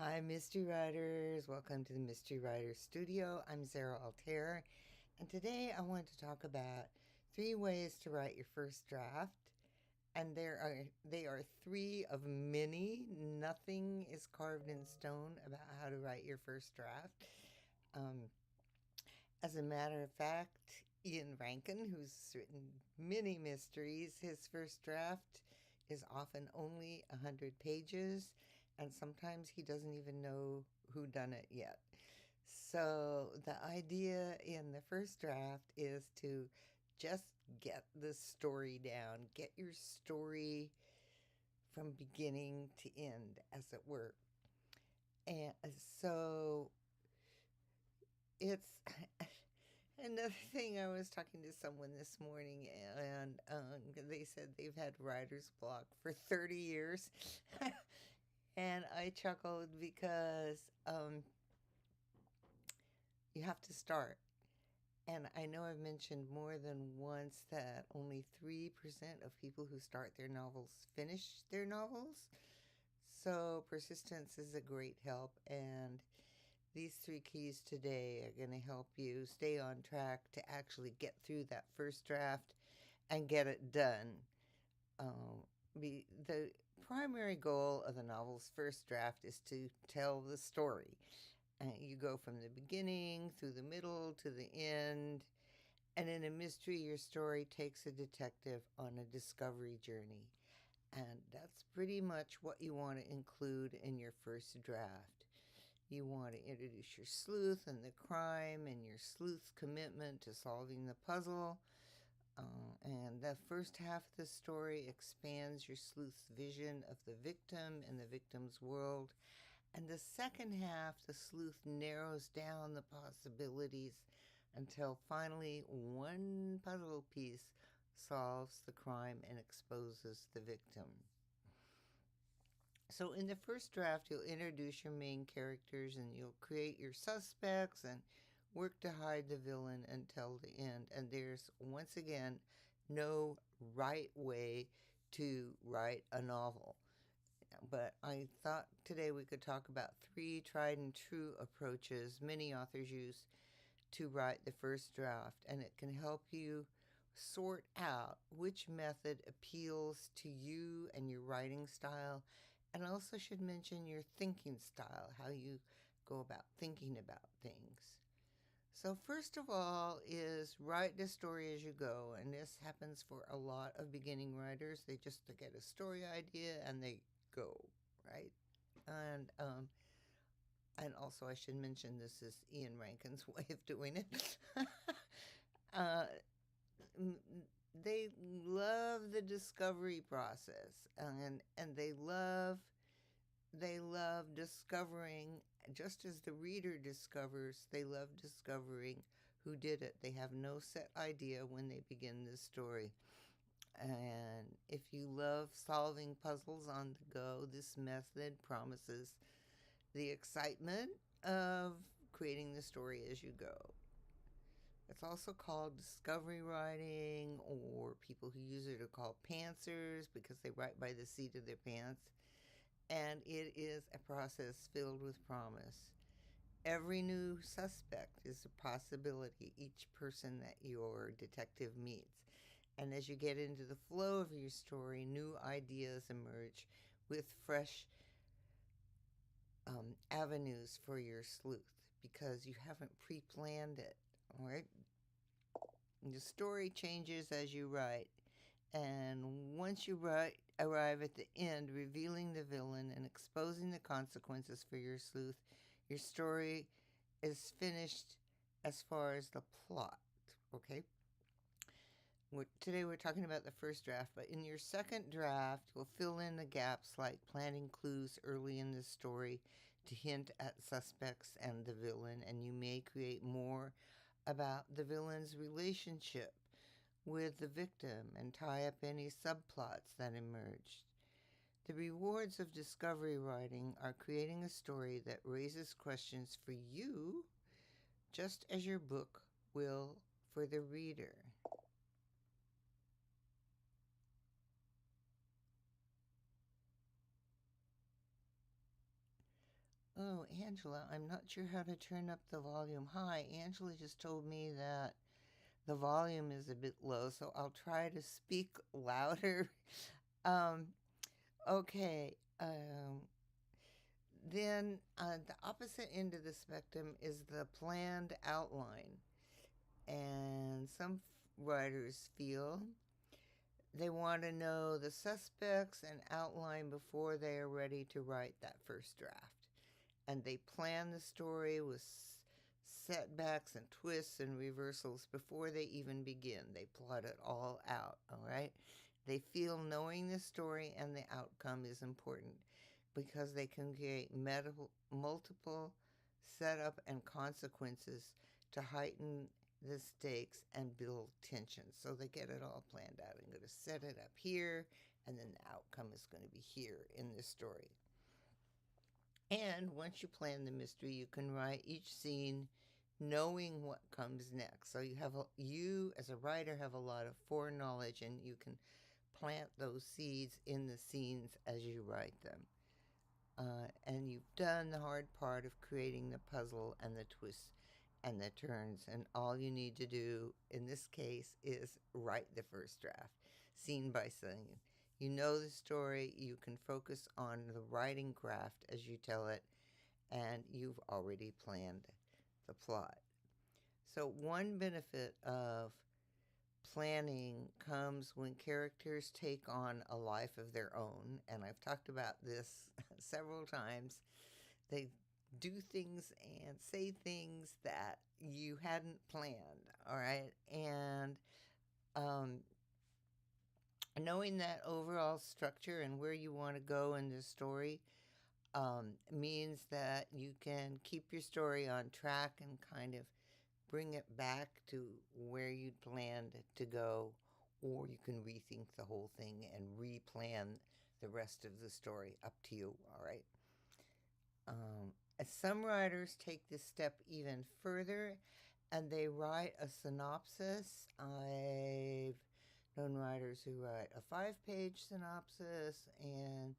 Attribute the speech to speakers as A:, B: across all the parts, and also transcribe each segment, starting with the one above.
A: Hi, Mystery Writers. Welcome to the Mystery Writers Studio. I'm Zara Altair, and today I want to talk about 3 ways to write your first draft. And they are three of many. Nothing is carved in stone about how to write your first draft. Um, as a matter of fact, Ian Rankin, who's written many mysteries, his first draft is often only 100 pages, and sometimes he doesn't even know who done it yet. So the idea in the first draft is to just get the story down, get your story from beginning to end, as it were. And so it's another thing. I was talking to someone this morning, and they said they've had writer's block for 30 years. And I chuckled because you have to start. And I know I've mentioned more than once that only 3% of people who start their novels finish their novels. So persistence is a great help, and these 3 keys today are going to help you stay on track to actually get through that first draft and get it done. The primary goal of the novel's first draft is to tell the story. You go from the beginning through the middle to the end. And in a mystery, your story takes a detective on a discovery journey. And that's pretty much what you want to include in your first draft. You want to introduce your sleuth and the crime and your sleuth's commitment to solving the puzzle. And the first half of the story expands your sleuth's vision of the victim and the victim's world. And the second half, the sleuth narrows down the possibilities until finally one puzzle piece solves the crime and exposes the victim. So in the first draft, you'll introduce your main characters and you'll create your suspects and work to hide the villain until the end. And there's, once again, no right way to write a novel. But I thought today we could talk about 3 tried and true approaches many authors use to write the first draft, and it can help you sort out which method appeals to you and your writing style, and also should mention your thinking style, how you go about thinking about things. So first of all is write the story as you go, and this happens for a lot of beginning writers. They get a story idea and they go, right? And also I should mention this is Ian Rankin's way of doing it. uh, they love the discovery process, and they love discovering, just as the reader discovers, they love discovering who did it. They have no set idea when they begin this story. And if you love solving puzzles on the go, this method promises the excitement of creating the story as you go. It's also called discovery writing, or people who use it are called pantsers because they write by the seat of their pants. And it is a process filled with promise. Every new suspect is a possibility, each person that your detective meets. And as you get into the flow of your story, new ideas emerge with fresh avenues for your sleuth because you haven't pre-planned it, all right? The story changes as you write. And once you arrive at the end, revealing the villain and exposing the consequences for your sleuth, your story is finished as far as the plot, okay? Today we're talking about the first draft, but in your second draft, you'll fill in the gaps like planting clues early in the story to hint at suspects and the villain, and you may create more about the villain's relationship with the victim and tie up any subplots that emerged. The rewards of discovery writing are creating a story that raises questions for you, just as your book will for the reader. Oh, Angela, I'm not sure how to turn up the volume. Hi, Angela just told me that the volume is a bit low, so I'll try to speak louder. um, okay. Then the opposite end of the spectrum is the planned outline. And some writers feel they want to know the suspects and outline before they are ready to write that first draft. And they plan the story with setbacks and twists and reversals before they even begin. They plot it all out, all right? They feel knowing the story and the outcome is important because they can create multiple setup and consequences to heighten the stakes and build tension. So they get it all planned out. I'm going to set it up here, and then the outcome is going to be here in this story. And once you plan the mystery, you can write each scene knowing what comes next. So you as a writer have a lot of foreknowledge, and you can plant those seeds in the scenes as you write them. And you've done the hard part of creating the puzzle and the twists and the turns, and all you need to do in this case is write the first draft, scene by scene. You know the story, you can focus on the writing craft as you tell it, and you've already planned the plot. So, one benefit of planning comes when characters take on a life of their own, and I've talked about this several times. They do things and say things that you hadn't planned, all right? And um, knowing that overall structure and where you want to go in the story means that you can keep your story on track and kind of bring it back to where you'd planned to go, or you can rethink the whole thing and replan the rest of the story. Up to you, all right? Some writers take this step even further and they write a synopsis. I've known writers who write a 5-page synopsis and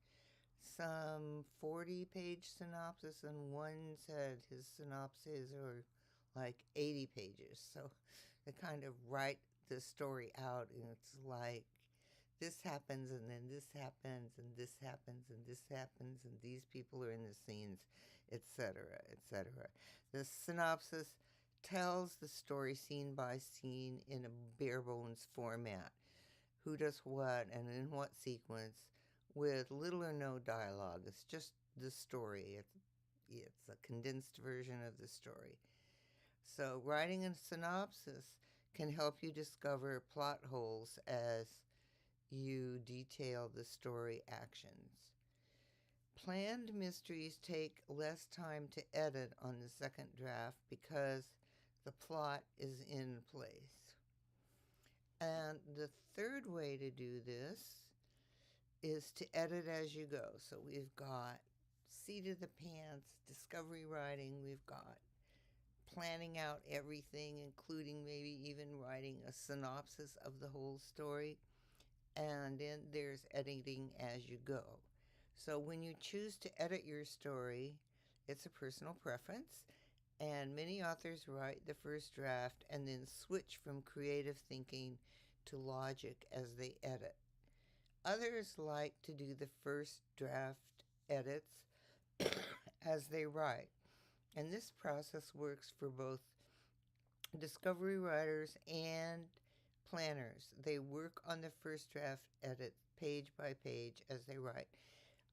A: some 40-page synopsis, and one said his synopses are like 80 pages. So they kind of write the story out, and it's like this happens, and then this happens, and this happens, and this happens, and these people are in the scenes, etc., etc. The synopsis tells the story scene by scene in a bare bones format. Who does what and in what sequence, with little or no dialogue. It's just the story. It's a condensed version of the story. So writing a synopsis can help you discover plot holes as you detail the story actions. Planned mysteries take less time to edit on the second draft because the plot is in place. And the third way to do this is to edit as you go. So we've got seat of the pants, discovery writing, we've got planning out everything, including maybe even writing a synopsis of the whole story. And then there's editing as you go. So when you choose to edit your story, it's a personal preference. And many authors write the first draft and then switch from creative thinking to logic as they edit. Others like to do the first draft edits as they write. And this process works for both discovery writers and planners. They work on the first draft edit page by page as they write.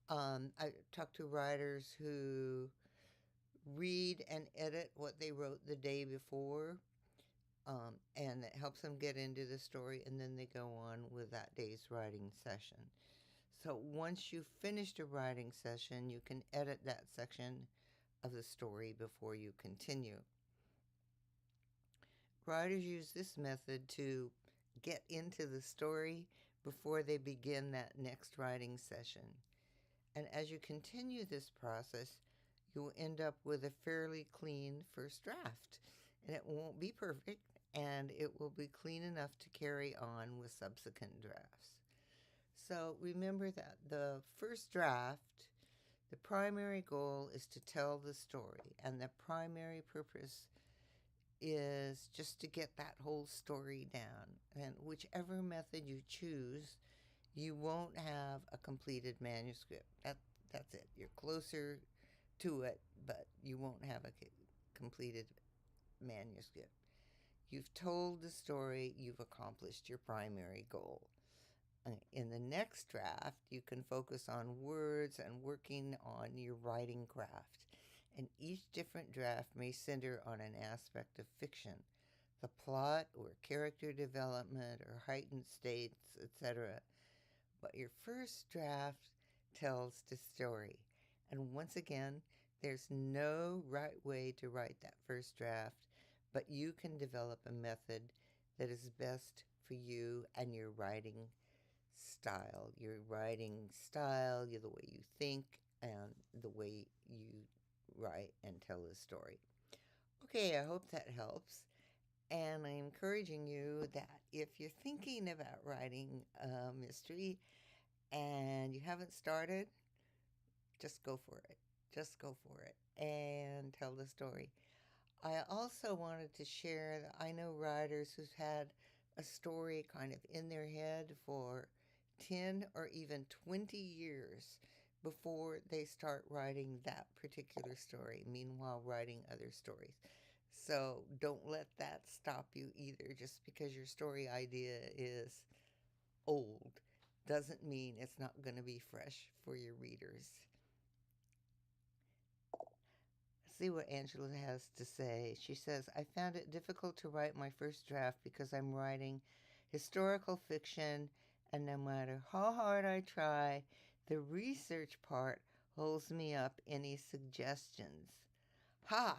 A: I talk to writers who read and edit what they wrote the day before, and it helps them get into the story, and then they go on with that day's writing session. So once you've finished a writing session, you can edit that section of the story before you continue. Writers use this method to get into the story before they begin that next writing session. And as you continue this process, you'll end up with a fairly clean first draft. And it won't be perfect, and it will be clean enough to carry on with subsequent drafts. So remember that the first draft The primary goal is to tell the story, and the primary purpose is just to get that whole story down. And whichever method you choose, you won't have a completed manuscript. That's it. You're closer to it, but you won't have a completed manuscript. You've told the story, you've accomplished your primary goal. In the next draft, you can focus on words and working on your writing craft. And each different draft may center on an aspect of fiction, the plot or character development or heightened states, etc. But your first draft tells the story. And once again, there's no right way to write that first draft, but you can develop a method that is best for you and your writing style. The way you think, and the way you write and tell a story. Okay, I hope that helps. And I'm encouraging you that if you're thinking about writing a mystery and you haven't started, just go for it. Just go for it and tell the story. I also wanted to share that I know writers who've had a story kind of in their head for 10 or even 20 years before they start writing that particular story, meanwhile writing other stories. So don't let that stop you either. Just because your story idea is old doesn't mean it's not going to be fresh for your readers. See what Angela has to say. She says, I found it difficult to write my first draft because I'm writing historical fiction, and no matter how hard I try, the research part holds me up. Any suggestions? Ha!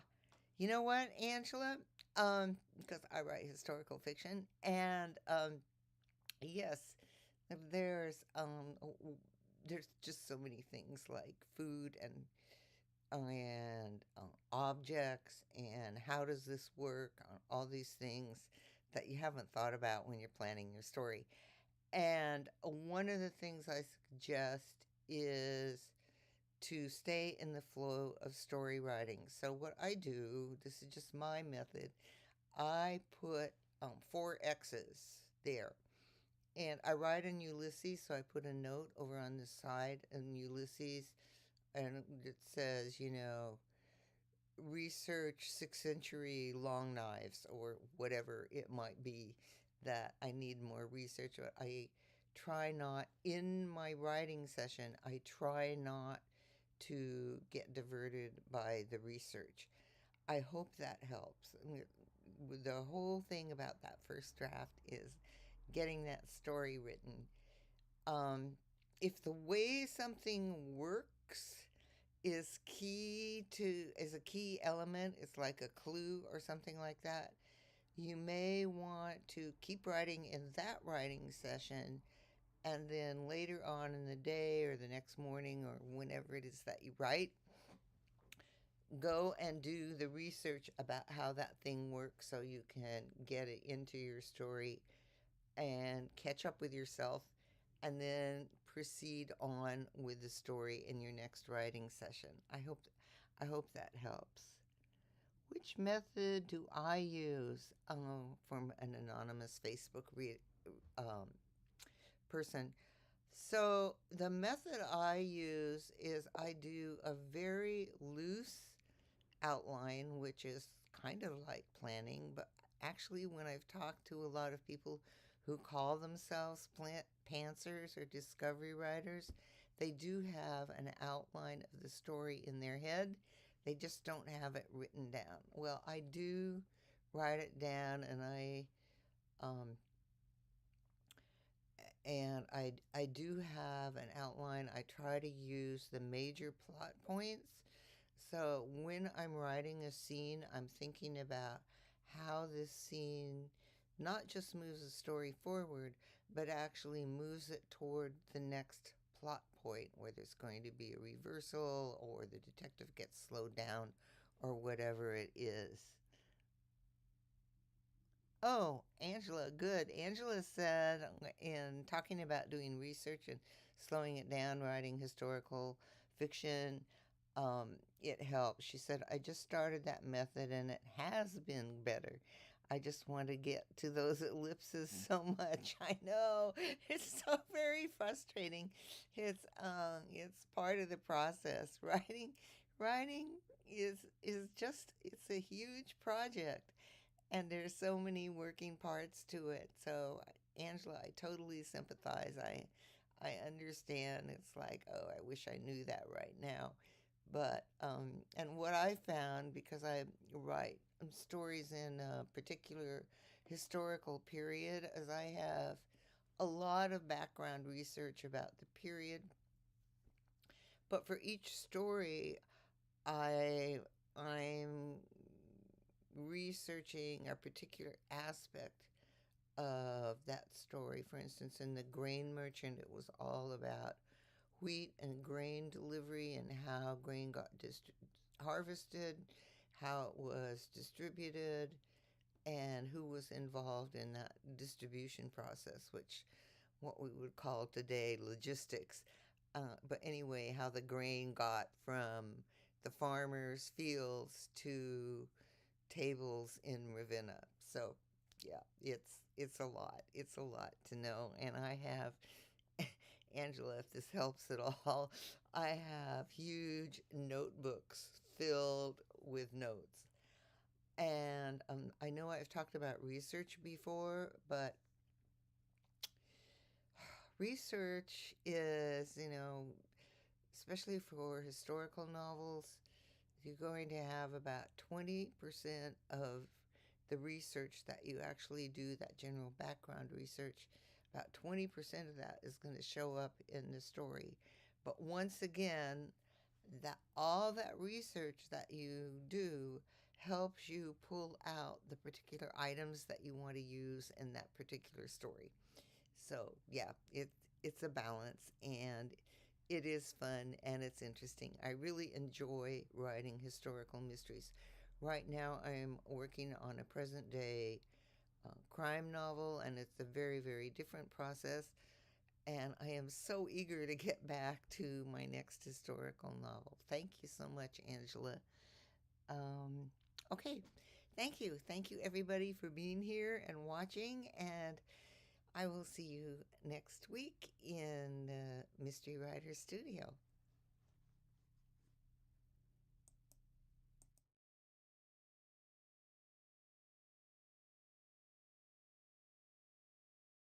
A: You know what, Angela? Because I write historical fiction, and yes, there's there's just so many things like food and objects and how does this work, all these things that you haven't thought about when you're planning your story. And one of the things I suggest is to stay in the flow of story writing. So what I do, this is just my method, I put 4 X's there. And I write in Ulysses, so I put a note over on the side in Ulysses, and it says, research 6th century long knives or whatever it might be that I need more research. I try not, in my writing session, I try not to get diverted by the research. I hope that helps. The whole thing about that first draft is getting that story written. If the way something works is a key element, it's like a clue or something like that, you may want to keep writing in that writing session, and then later on in the day or the next morning or whenever it is that you write, go and do the research about how that thing works so you can get it into your story and catch up with yourself, and then proceed on with the story in your next writing session. I hope that helps. Which method do I use? From an anonymous Facebook person. So the method I use is I do a very loose outline, which is kind of like planning, but actually when I've talked to a lot of people who call themselves pantsers or discovery writers, they do have an outline of the story in their head. They just don't have it written down. Well, I do write it down, and um, I do have an outline. I try to use the major plot points. So when I'm writing a scene, I'm thinking about how this scene not just moves the story forward, but actually moves it toward the next plot point where there's going to be a reversal or the detective gets slowed down or whatever it is. Oh, Angela, good. Angela said in talking about doing research and slowing it down, writing historical fiction, it helps. She said, I just started that method and it has been better. I just want to get to those ellipses so much. I know it's so very frustrating. It's part of the process. Writing is just it's a huge project, and there's so many working parts to it. So, Angela, I totally sympathize. I understand. It's like, oh, I wish I knew that right now. But and what I found, because I write stories in a particular historical period, as I have a lot of background research about the period, but for each story, I'm researching a particular aspect of that story. For instance, in The Grain Merchant, it was all about wheat and grain delivery and how grain got harvested, how it was distributed, and who was involved in that distribution process, which what we would call today logistics. But anyway, how the grain got from the farmers' fields to tables in Ravenna. So yeah, it's a lot. It's a lot to know. And I have Angela, if this helps at all, I have huge notebooks filled with notes. And I know I've talked about research before, but research is, especially for historical novels, you're going to have about 20% of the research that you actually do, that general background research, about 20% of that is going to show up in the story. But once again, that all that research that you do helps you pull out the particular items that you want to use in that particular story. So yeah, it's a balance, and it is fun and it's interesting. I really enjoy writing historical mysteries. Right now, I'm working on a present day crime novel, and it's a very, very different process. And I am so eager to get back to my next historical novel. Thank you so much, Angela. Um, okay, thank you. Thank you, everybody, for being here and watching. And I will see you next week in Mystery Writer Studio.